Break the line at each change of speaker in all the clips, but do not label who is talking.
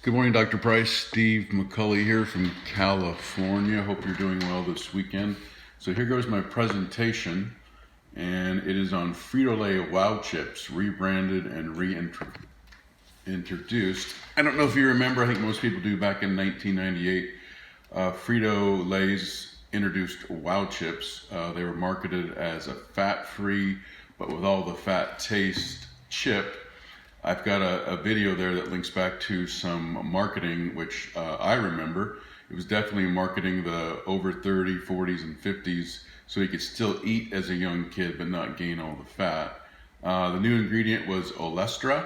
Good morning, Dr. Price. Steve McCulley here from California. Hope you're doing well this weekend. So here goes my presentation, and it is on Frito-Lay Wow Chips, rebranded and reintroduced. I don't know if you remember, I think most people do, back in 1998, Frito-Lay's introduced Wow Chips. They were marketed as a fat-free, but with all the fat taste chip. I've got a video there that links back to some marketing, which I remember. It was definitely marketing the over 30, 40s, and 50s, so you could still eat as a young kid but not gain all the fat. The new ingredient was Olestra,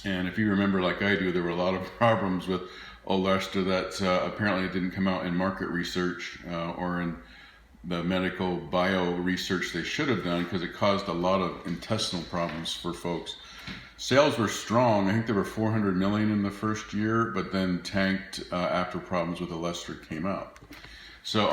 and if you remember, like I do, there were a lot of problems with Olestra that apparently didn't come out in market research or in the medical bio research they should have done, because it caused a lot of intestinal problems for folks. Sales were strong. I think there were 400 million in the first year, but then tanked after problems with Olestra came out. So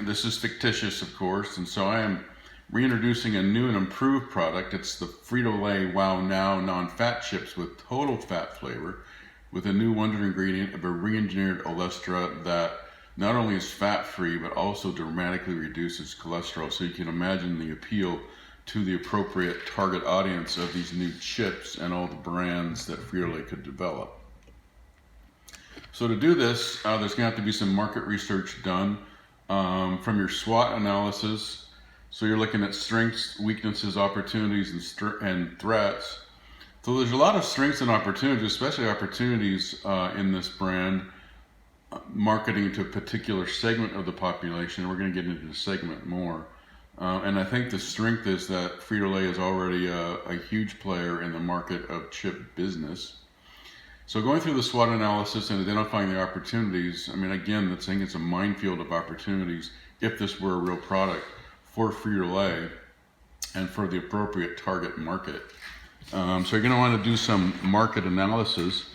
this is fictitious, of course, and so I am reintroducing a new and improved product. It's the Frito-Lay Wow Now non-fat chips with total fat flavor, with a new wonder ingredient of a re-engineered Olestra that not only is fat-free, but also dramatically reduces cholesterol. So you can imagine the appeal to the appropriate target audience of these new chips and all the brands that Frito-Lay could develop. So to do this, there's going to have to be some market research done from your SWOT analysis. So you're looking at strengths, weaknesses, opportunities, and threats. So there's a lot of strengths and opportunities, especially opportunities in this brand, marketing to a particular segment of the population. We're going to get into the segment more. And I think the strength is that Frito-Lay is already a huge player in the market of chip business. So going through the SWOT analysis and identifying the opportunities, I mean, again, I think it's a minefield of opportunities if this were a real product for Frito-Lay and for the appropriate target market. So you're going to want to do some market analysis.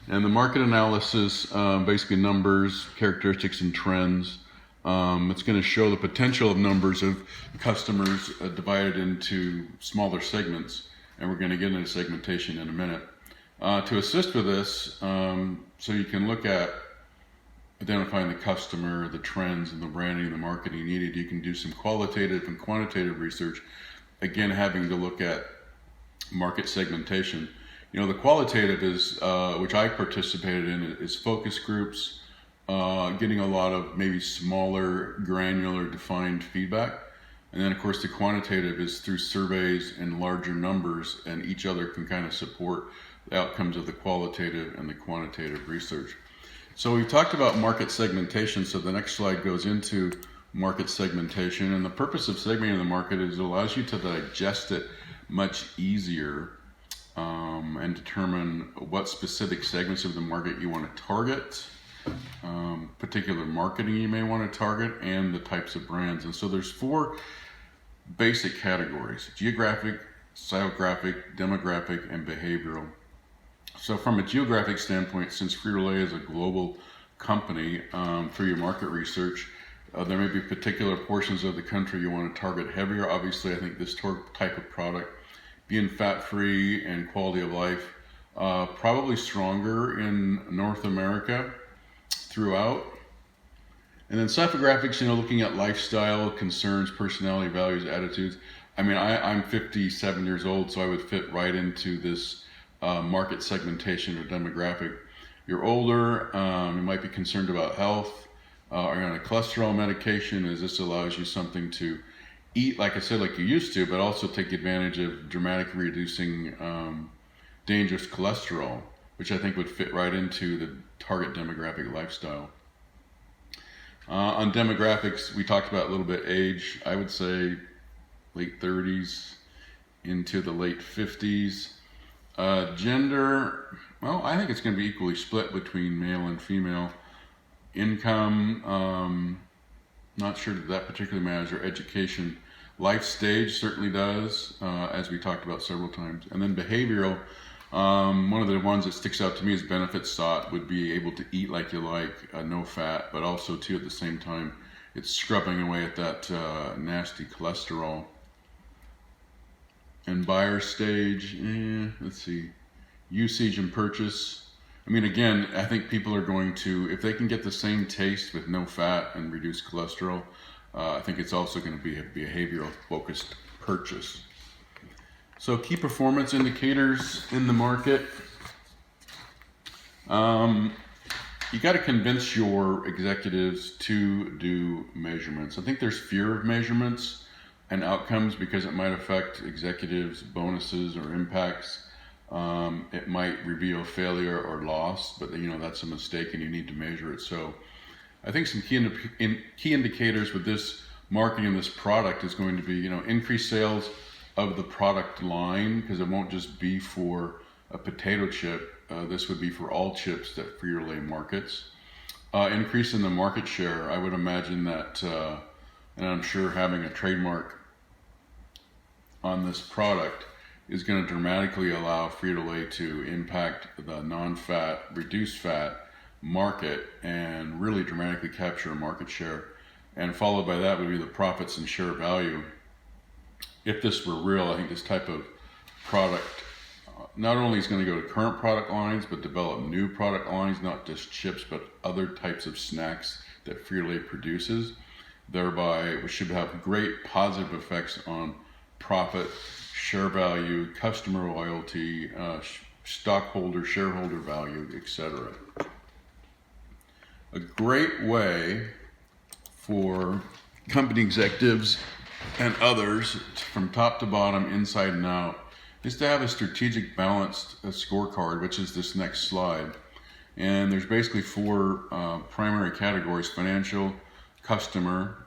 And the market analysis, basically numbers, characteristics, and trends. It's going to show the potential of numbers of customers divided into smaller segments, and we're going to get into segmentation in a minute. To assist with this, so you can look at identifying the customer, the trends, and the branding and the marketing needed, you can do some qualitative and quantitative research, again having to look at market segmentation. You know, the qualitative is, which I participated in, is focus groups, getting a lot of maybe smaller, granular, defined feedback. And then of course the quantitative is through surveys and larger numbers, and each other can kind of support the outcomes of the qualitative and the quantitative research. So we've talked about market segmentation, so the next slide goes into market segmentation. And the purpose of segmenting the market is it allows you to digest it much easier and determine what specific segments of the market you want to target, particular marketing you may want to target, and the types of brands. And so there's four basic categories: geographic, psychographic, demographic, and behavioral. So from a geographic standpoint, since Frito-Lay is a global company, through your market research, there may be particular portions of the country you want to target heavier. Obviously, I think this type of product, being fat-free and quality of life, probably stronger in North America throughout. And then psychographics, you know, looking at lifestyle, concerns, personality, values, attitudes. I mean, I'm 57 years old, so I would fit right into this market segmentation or demographic. You're older, you might be concerned about health, are you on a cholesterol medication, as this allows you something to eat, like I said, like you used to, but also take advantage of dramatically reducing dangerous cholesterol, which I think would fit right into the target demographic lifestyle. On demographics, we talked about a little bit age. I would say late 30s into the late 50s. Gender, well, I think it's going to be equally split between male and female. Income, not sure that particularly matters, or education. Life stage certainly does, as we talked about several times. And then behavioral, one of the ones that sticks out to me as benefits sought would be able to eat like you like, no fat, but also too at the same time it's scrubbing away at that nasty cholesterol. And buyer stage, let's see, usage and purchase. I mean, again, I think people are going to, if they can get the same taste with no fat and reduced cholesterol, I think it's also going to be a behavioral focused purchase. So key performance indicators in the market. You got to convince your executives to do measurements. I think there's fear of measurements and outcomes because it might affect executives' bonuses or impacts. It might reveal failure or loss, but that's a mistake and you need to measure it. So I think some key indicators with this marketing and this product is going to be, increased sales of the product line, because it won't just be for a potato chip. This would be for all chips that Frito-Lay markets. Increase in the market share. I would imagine that, and I'm sure having a trademark on this product is going to dramatically allow Frito-Lay to impact the non-fat, reduced fat market and really dramatically capture a market share. And followed by that would be the profits and share value. If this were real, I think this type of product not only is going to go to current product lines, but develop new product lines, not just chips, but other types of snacks that Frito-Lay produces, thereby which should have great positive effects on profit, share value, customer loyalty, stockholder, shareholder value, etc. A great way for company executives and others from top to bottom, inside and out, is to have a strategic balanced scorecard, which is this next slide. And there's basically four primary categories: financial, customer,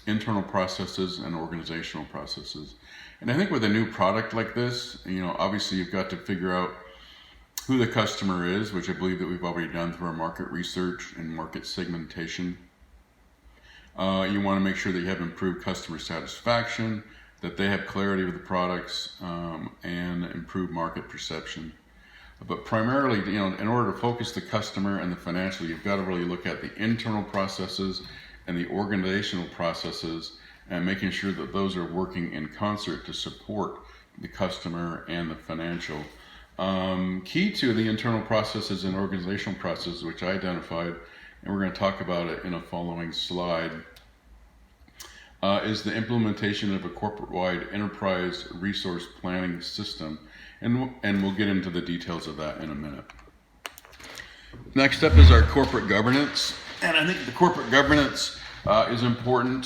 internal processes, and organizational processes. And I think with a new product like this, obviously you've got to figure out who the customer is, which I believe that we've already done through our market research and market segmentation. You want to make sure that you have improved customer satisfaction, that they have clarity with the products, and improved market perception. But primarily, in order to focus the customer and the financial, you've got to really look at the internal processes and the organizational processes, and making sure that those are working in concert to support the customer and the financial. Key to the internal processes and organizational processes, which I identified, and we're going to talk about it in a following slide, is the implementation of a corporate-wide enterprise resource planning system, and we'll get into the details of that in a minute. Next up is our corporate governance, and I think the corporate governance is important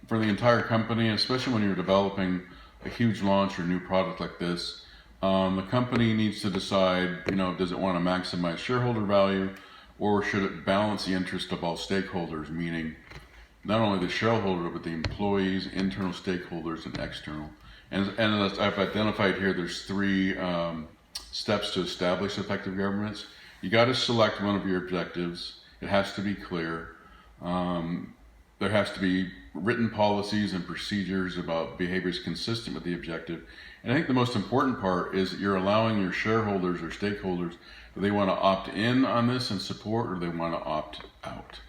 for the entire company, especially when you're developing a huge launch or new product like this. The company needs to decide, does it want to maximize shareholder value, or should it balance the interest of all stakeholders, meaning not only the shareholder, but the employees, internal stakeholders, and external. And as I've identified here, there's three steps to establish effective governance. You got to select one of your objectives. It has to be clear. There has to be written policies and procedures about behaviors consistent with the objective. And I think the most important part is that you're allowing your shareholders or stakeholders, do they want to opt in on this and support, or do they want to opt out?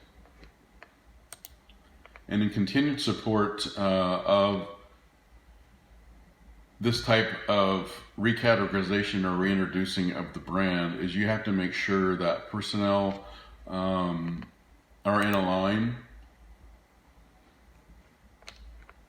And in continued support of this type of recategorization or reintroducing of the brand, is you have to make sure that personnel are in a line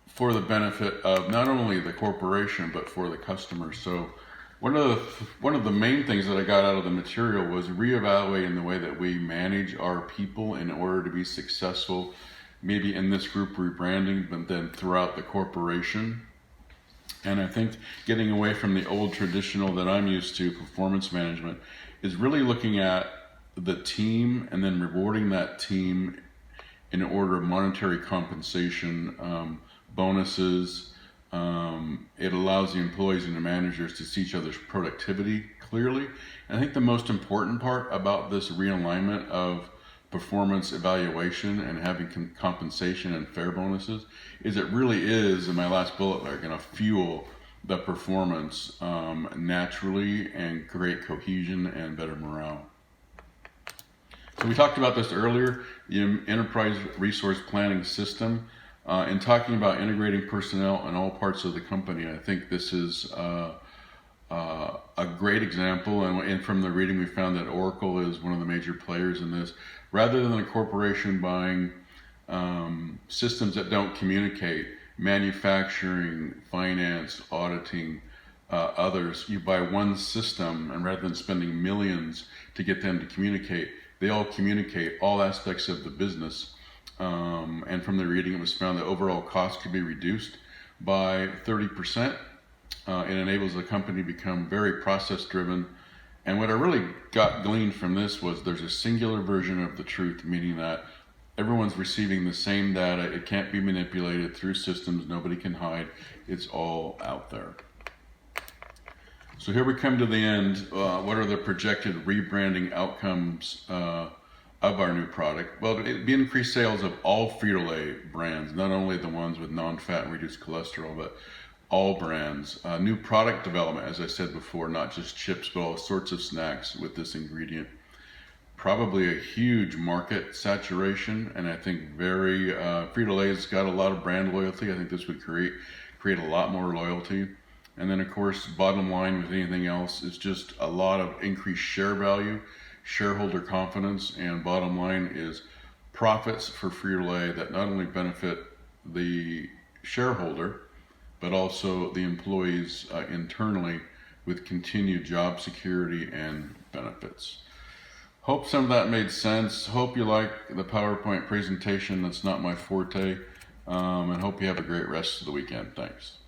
for the benefit of not only the corporation, but for the customer. So one of the main things that I got out of the material was reevaluating the way that we manage our people in order to be successful, maybe in this group rebranding, but then throughout the corporation. And I think getting away from the old traditional that I'm used to, performance management, is really looking at the team and then rewarding that team in order of monetary compensation, bonuses. It allows the employees and the managers to see each other's productivity clearly. And I think the most important part about this realignment of performance evaluation and having compensation and fair bonuses is it really is, in my last bullet, they're going to fuel the performance naturally and create cohesion and better morale. So we talked about this earlier, the enterprise resource planning system. In talking about integrating personnel in all parts of the company, I think this is a great example, and from the reading we found that Oracle is one of the major players in this. Rather than a corporation buying systems that don't communicate, manufacturing, finance, auditing, others, you buy one system, and rather than spending millions to get them to communicate, they all communicate all aspects of the business. And from the reading, it was found that overall cost could be reduced by 30%. It enables the company to become very process driven. And what I really got gleaned from this was there's a singular version of the truth, meaning that everyone's receiving the same data. It can't be manipulated through systems. Nobody can hide. It's all out there. So here we come to the end. What are the projected rebranding outcomes of our new product? Well, it'd be increased sales of all Frito-Lay brands, not only the ones with non-fat and reduced cholesterol, but all brands. New product development, as I said before, not just chips, but all sorts of snacks with this ingredient. Probably a huge market saturation, and I think Frito-Lay's got a lot of brand loyalty. I think this would create a lot more loyalty. And then, of course, bottom line with anything else is just a lot of increased share value, shareholder confidence, and bottom line is profits for Frito-Lay that not only benefit the shareholder, but also the employees internally with continued job security and benefits. Hope some of that made sense. Hope you like the PowerPoint presentation. That's not my forte. And hope you have a great rest of the weekend. Thanks.